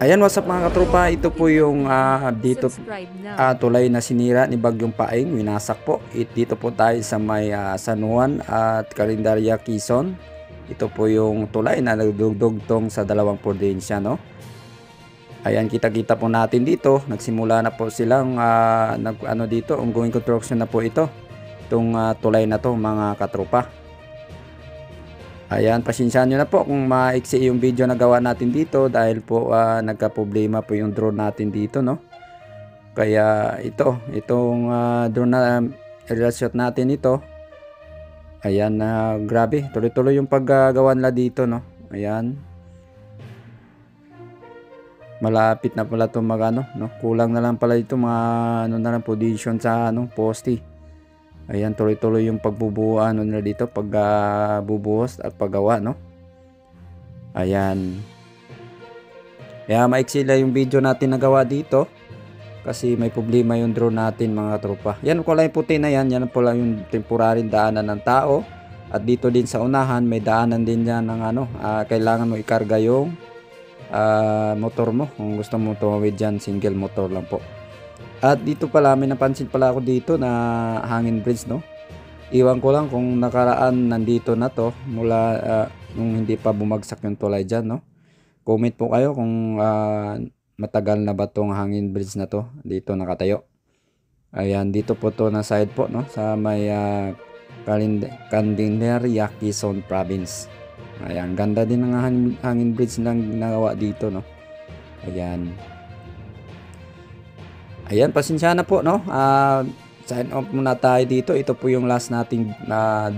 Ayan, what's up mga katropa? Ito po yung dito tulay na sinira ni Bagyong Paeng, winasak po. Dito po tayo sa may San Juan at Carinderia, Quezon. Ito po yung tulay na nagdugtong sa dalawang probinsya, no? Ayan, kita-kita po natin dito. Nagsimula na po silang dito, ongoing construction na po ito. Itong tulay na to mga katropa. Ayan, pasensyahan nyo na po kung maiksi yung video na gawa natin dito dahil po nagka-problema po yung drone natin dito, no? Kaya itong drone na aerial shot natin ito. Ayan, grabe, tuloy-tuloy yung paggagawa nila dito, no? Ayan. Malapit na pala itong no? Kulang na lang pala ito mga na lang position sa poste. Ayan, tuloy-tuloy yung pagbubuo nila dito, pagbubuhos at paggawa, no? Ayan. Kaya maiksi lang yung video natin na gawa dito kasi may problema yung drone natin mga tropa. Yan, kulay puti na yan pala yung temporary daanan ng tao. At dito din sa unahan may daanan din yan ng kailangan mo ikarga yung motor mo kung gusto mo tumawid dyan, single motor lang po. At dito pala may napansin pala ako dito na hangin bridge, no? Iwan ko lang kung nakaraan nandito na to mula nung hindi pa bumagsak yung tulay dyan, no? Comment po kayo kung matagal na ba tong hangin bridge na to dito nakatayo. Ayan, dito po to na side po, no? Sa may Carinderia, Quezon Province. Ayan, ganda din ng hangin bridge na nagawa dito, no? Ayan. Ayan, pasensya na po, no? Sign off muna tayo dito. Ito po yung last nating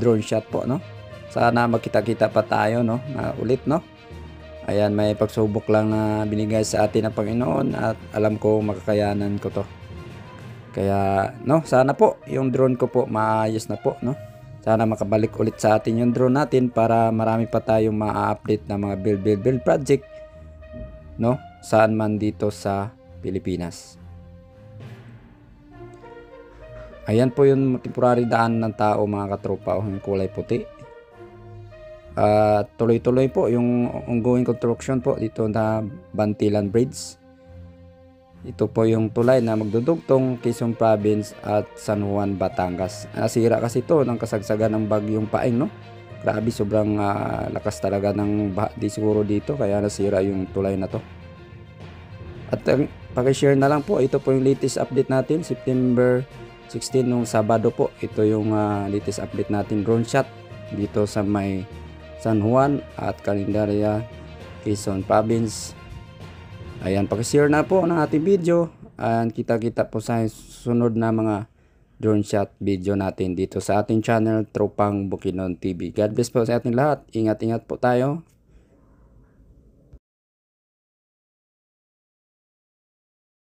drone shot po, no? Sana magkita-kita pa tayo, no? Ulit, no? Ayan, may pagsubok lang na binigay sa atin ng Panginoon at alam ko makakayanan ko to. Kaya, no? Sana po yung drone ko po maayos na po, no? Sana makabalik ulit sa atin yung drone natin para marami pa tayong ma-update na mga build project, no? Saan man dito sa Pilipinas. Ayan po yung temporary daan ng tao mga katropa, yung kulay puti. Tuloy-tuloy po yung ongoing construction po dito na Bantilan Bridge. Ito po yung tulay na magdudugtong Quezon Province at San Juan, Batangas. Nasira kasi ito ng kasagsagan ng Bagyong Paeng, no? Grabe, sobrang lakas talaga ng baha siguro dito kaya nasira yung tulay na to. At paki-share na lang po, ito po yung latest update natin, September 16 nung Sabado po. Ito yung latest update natin drone shot dito sa may San Juan at Carinderia, Quezon Province. Ayan, paki-share na po ng ating video. And kita-kita po sa sunod na mga drone shot video natin dito sa ating channel, Tropang Bukidnon TV. God bless po sa ating lahat. Ingat-ingat po tayo.